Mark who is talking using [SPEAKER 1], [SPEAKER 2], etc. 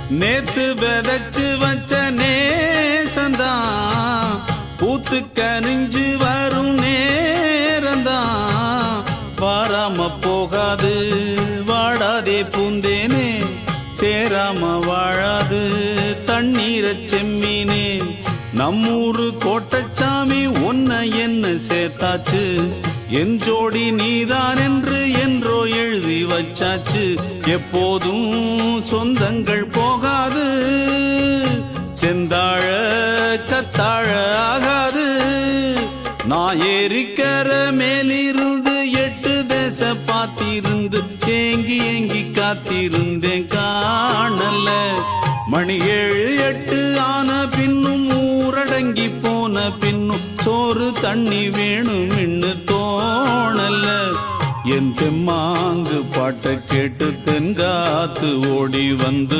[SPEAKER 1] நேத்து விதைச்சு வச்ச நேசந்தான் பூத்து கனிஞ்சு வரும் நேரந்தான் வாராம போகாது வாடாதே பூந்தேனே சேராம வாழாது தண்ணீர செம்மீனே நம்மூரு கோட்டச்சாமி ஒன்ன என்ன சேர்த்தாச்சு என் ஜோடி நீதான் என்று என்றோ எழுதி வச்சாச்சு எப்போதும் சொந்தங்கள் போகாது செந்தாழ கத்தாழ ஆகாது நான் ஏறிக்கர மேலிருந்து 8 தேச பார்த்திருந்து ஏங்கி ஏங்கி காத்திருந்தேன் காணல மணி 7 8 ஆன பின்னும் ஊரடங்கி போன பின்னும் சோறு தண்ணி வேணும் இன்னு தோணல என் தெம்மாங்கு பாட்டை கேட்டு தென்காத்து ஓடி வந்து